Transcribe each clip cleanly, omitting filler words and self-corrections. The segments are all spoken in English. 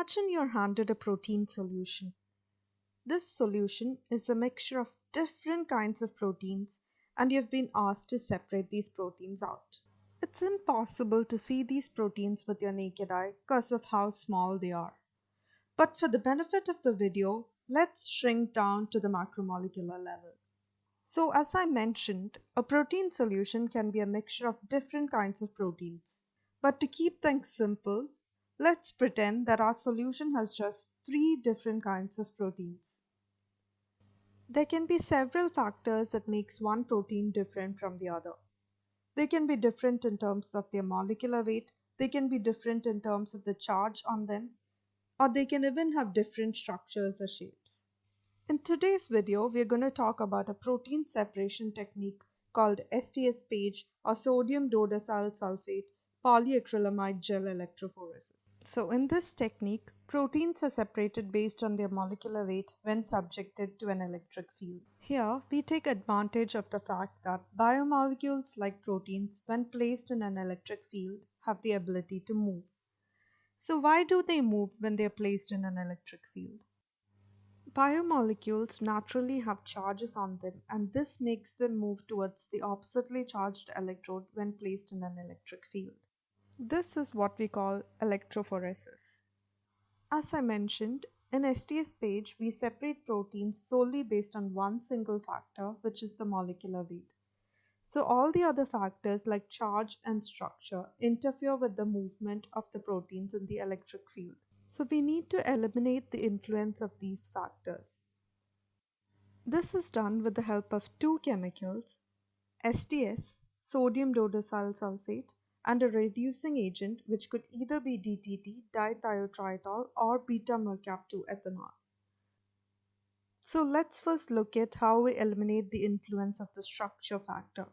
Imagine you're handed a protein solution. This solution is a mixture of different kinds of proteins, and you've been asked to separate these proteins out. It's impossible to see these proteins with your naked eye because of how small they are. But for the benefit of the video, let's shrink down to the macromolecular level. So as I mentioned, a protein solution can be a mixture of different kinds of proteins. But to keep things simple, let's pretend that our solution has just 3 different kinds of proteins. There can be several factors that makes one protein different from the other. They can be different in terms of their molecular weight, they can be different in terms of the charge on them, or they can even have different structures or shapes. In today's video, we're going to talk about a protein separation technique called SDS PAGE or sodium dodecyl sulfate polyacrylamide gel electrophoresis. So in this technique, proteins are separated based on their molecular weight when subjected to an electric field. Here, we take advantage of the fact that biomolecules like proteins, when placed in an electric field, have the ability to move. So why do they move when they are placed in an electric field? Biomolecules naturally have charges on them, and this makes them move towards the oppositely charged electrode when placed in an electric field. This is what we call electrophoresis. As I mentioned, in SDS PAGE, we separate proteins solely based on one single factor, which is the molecular weight. So all the other factors like charge and structure interfere with the movement of the proteins in the electric field. So we need to eliminate the influence of these factors. This is done with the help of two chemicals, SDS, sodium dodecyl sulfate, and a reducing agent which could either be DTT, dithiotritol, or beta-mercaptan ethanol. So let's first look at how we eliminate the influence of the structure factor.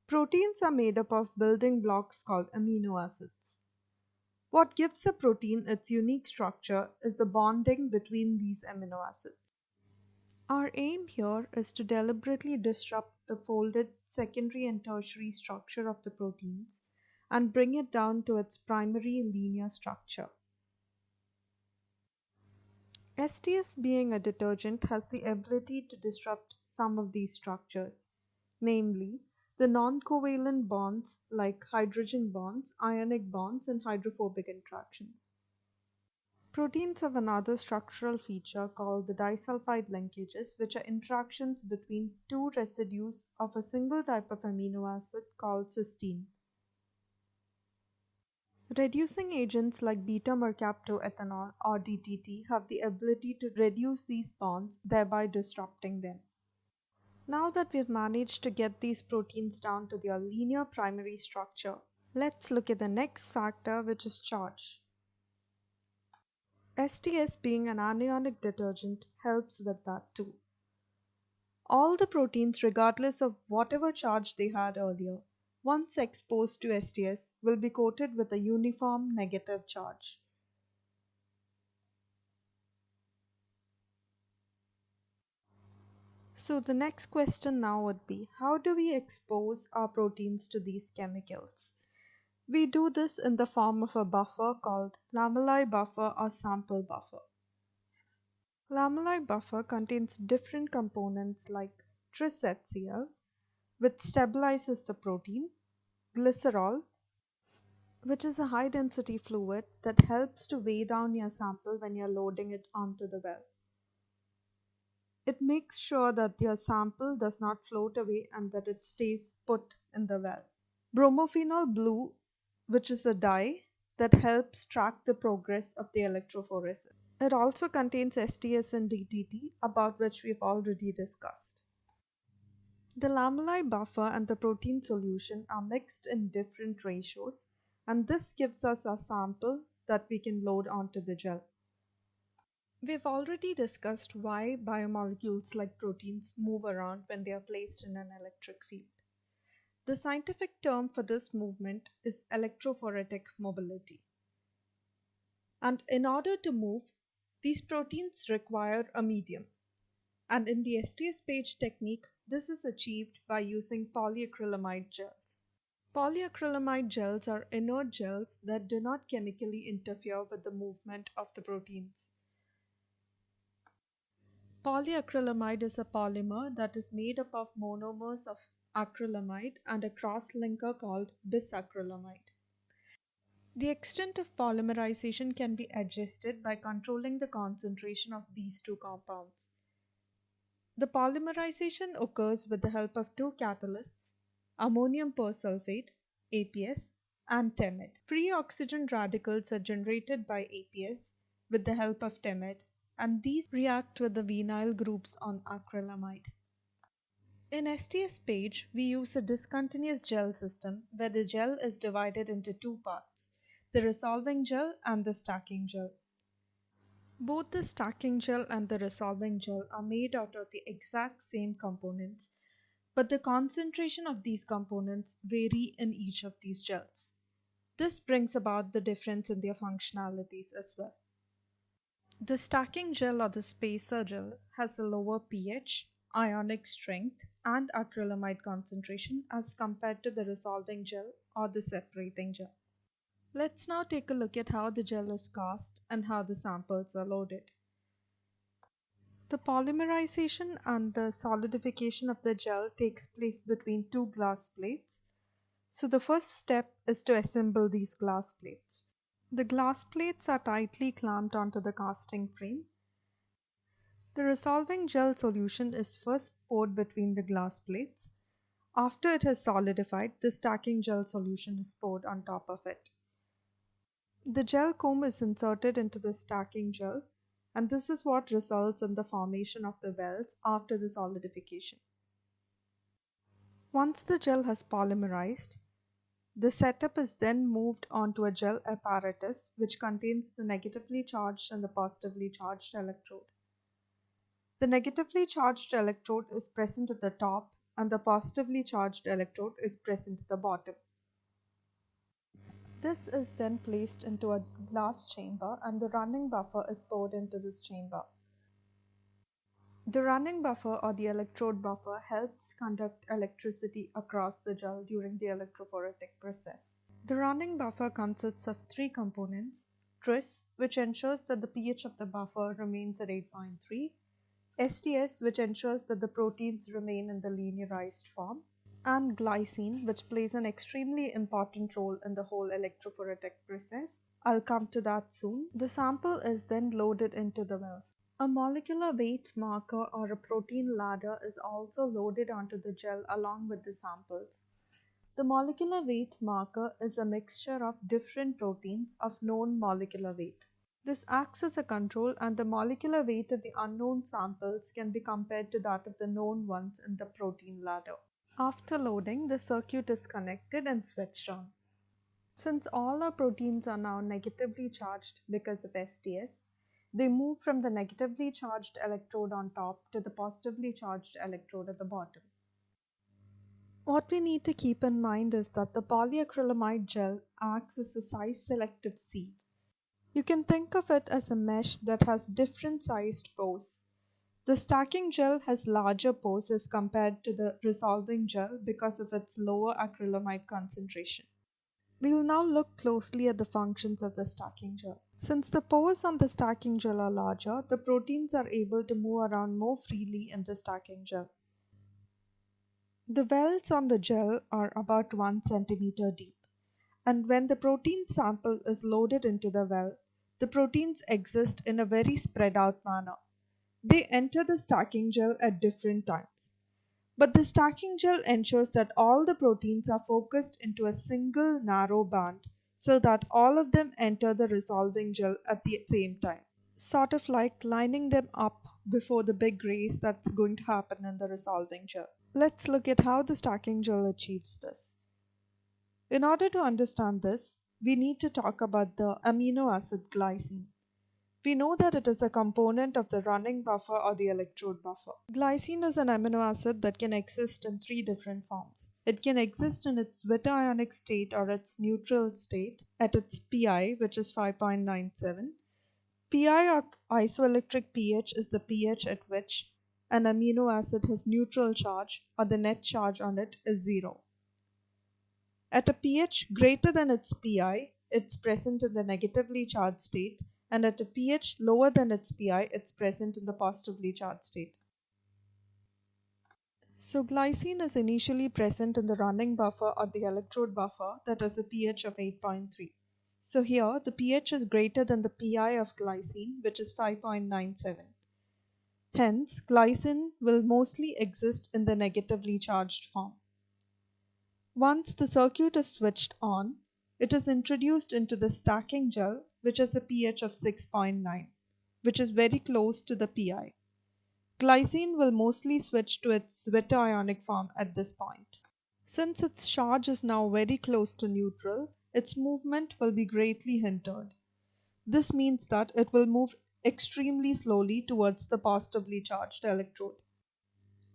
Proteins are made up of building blocks called amino acids. What gives a protein its unique structure is the bonding between these amino acids. Our aim here is to deliberately disrupt the folded secondary and tertiary structure of the proteins and bring it down to its primary linear structure. SDS, being a detergent, has the ability to disrupt some of these structures, namely the non-covalent bonds like hydrogen bonds, ionic bonds, and hydrophobic interactions. Proteins have another structural feature called the disulfide linkages, which are interactions between two residues of a single type of amino acid called cysteine. Reducing agents like beta-mercaptan ethanol or DTT have the ability to reduce these bonds, thereby disrupting them. Now that we've managed to get these proteins down to their linear primary structure, let's look at the next factor, which is charge. SDS, being an anionic detergent, helps with that too. All the proteins, regardless of whatever charge they had earlier, once exposed to SDS, will be coated with a uniform negative charge. So the next question now would be, how do we expose our proteins to these chemicals? We do this in the form of a buffer called lamellae buffer or sample buffer. Lamellae buffer contains different components like tris-HCl, which stabilizes the protein, glycerol, which is a high density fluid that helps to weigh down your sample when you're loading it onto the well. It makes sure that your sample does not float away and that it stays put in the well. Bromophenol blue, which is a dye that helps track the progress of the electrophoresis. It also contains SDS and DTT, about which we've already discussed. The lamellae buffer and the protein solution are mixed in different ratios, and this gives us a sample that we can load onto the gel. We've already discussed why biomolecules like proteins move around when they are placed in an electric field. The scientific term for this movement is electrophoretic mobility. And in order to move, these proteins require a medium. And in the SDS PAGE technique, this is achieved by using polyacrylamide gels. Polyacrylamide gels are inert gels that do not chemically interfere with the movement of the proteins. Polyacrylamide is a polymer that is made up of monomers of acrylamide and a cross-linker called bisacrylamide. The extent of polymerization can be adjusted by controlling the concentration of these two compounds. The polymerization occurs with the help of two catalysts, ammonium persulfate (APS) and TEMED. Free oxygen radicals are generated by APS with the help of TEMED, and these react with the vinyl groups on acrylamide. In SDS PAGE, we use a discontinuous gel system where the gel is divided into two parts, the resolving gel and the stacking gel. Both the stacking gel and the resolving gel are made out of the exact same components, but the concentration of these components vary in each of these gels. This brings about the difference in their functionalities as well. The stacking gel or the spacer gel has a lower pH, ionic strength, and acrylamide concentration as compared to the resolving gel or the separating gel. Let's now take a look at how the gel is cast and how the samples are loaded. The polymerization and the solidification of the gel takes place between two glass plates. So the first step is to assemble these glass plates. The glass plates are tightly clamped onto the casting frame. The resolving gel solution is first poured between the glass plates. After it has solidified, the stacking gel solution is poured on top of it. The gel comb is inserted into the stacking gel, and this is what results in the formation of the wells after the solidification. Once the gel has polymerized, the setup is then moved onto a gel apparatus which contains the negatively charged and the positively charged electrode. The negatively charged electrode is present at the top and the positively charged electrode is present at the bottom. This is then placed into a glass chamber and the running buffer is poured into this chamber. The running buffer or the electrode buffer helps conduct electricity across the gel during the electrophoretic process. The running buffer consists of three components: tris, which ensures that the pH of the buffer remains at 8.3, SDS, which ensures that the proteins remain in the linearized form, and glycine, which plays an extremely important role in the whole electrophoretic process. I'll come to that soon. The sample is then loaded into the well. A molecular weight marker or a protein ladder is also loaded onto the gel along with the samples. The molecular weight marker is a mixture of different proteins of known molecular weight. This acts as a control, and the molecular weight of the unknown samples can be compared to that of the known ones in the protein ladder. After loading, the circuit is connected and switched on. Since all our proteins are now negatively charged because of SDS, they move from the negatively charged electrode on top to the positively charged electrode at the bottom. What we need to keep in mind is that the polyacrylamide gel acts as a size-selective sieve. You can think of it as a mesh that has different sized pores. The stacking gel has larger pores as compared to the resolving gel because of its lower acrylamide concentration. We will now look closely at the functions of the stacking gel. Since the pores on the stacking gel are larger, the proteins are able to move around more freely in the stacking gel. The wells on the gel are about 1 centimeter deep, and when the protein sample is loaded into the well, the proteins exist in a very spread out manner. They enter the stacking gel at different times. But the stacking gel ensures that all the proteins are focused into a single narrow band so that all of them enter the resolving gel at the same time, sort of like lining them up before the big race that's going to happen in the resolving gel. Let's look at how the stacking gel achieves this. In order to understand this, we need to talk about the amino acid glycine. We know that it is a component of the running buffer or the electrode buffer. Glycine is an amino acid that can exist in three different forms. It can exist in its zwitterionic state or its neutral state at its pI, which is 5.97. pI or isoelectric pH is the pH at which an amino acid has neutral charge or the net charge on it is 0. At a pH greater than its pI, it's present in the negatively charged state, and at a pH lower than its pI, it's present in the positively charged state. So glycine is initially present in the running buffer or the electrode buffer that has a pH of 8.3. So here the pH is greater than the pI of glycine, which is 5.97. Hence, glycine will mostly exist in the negatively charged form. Once the circuit is switched on, it is introduced into the stacking gel, which has a pH of 6.9, which is very close to the pI. Glycine will mostly switch to its zwitterionic form at this point. Since its charge is now very close to neutral, its movement will be greatly hindered. This means that it will move extremely slowly towards the positively charged electrode.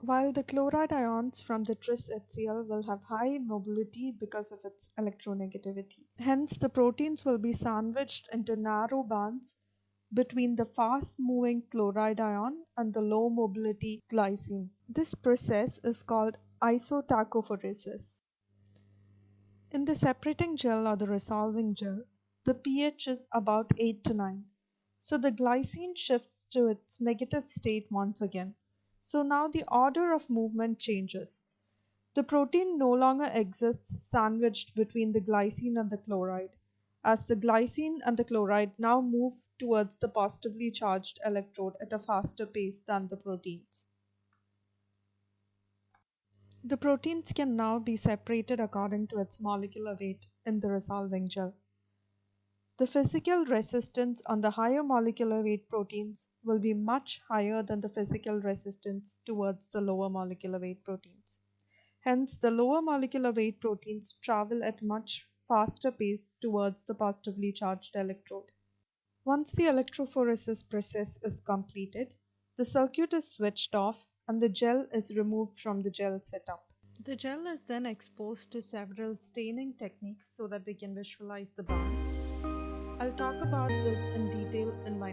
While the chloride ions from the tris HCl will have high mobility because of its electronegativity. Hence, the proteins will be sandwiched into narrow bands between the fast-moving chloride ion and the low-mobility glycine. This process is called isotachophoresis. In the separating gel or the resolving gel, the pH is about 8 to 9. So the glycine shifts to its negative state once again. So now the order of movement changes. The protein no longer exists sandwiched between the glycine and the chloride, as the glycine and the chloride now move towards the positively charged electrode at a faster pace than the proteins. The proteins can now be separated according to its molecular weight in the resolving gel. The physical resistance on the higher molecular weight proteins will be much higher than the physical resistance towards the lower molecular weight proteins. Hence, the lower molecular weight proteins travel at much faster pace towards the positively charged electrode. Once the electrophoresis process is completed, the circuit is switched off and the gel is removed from the gel setup. The gel is then exposed to several staining techniques so that we can visualize the bands. I'll talk about this in detail in my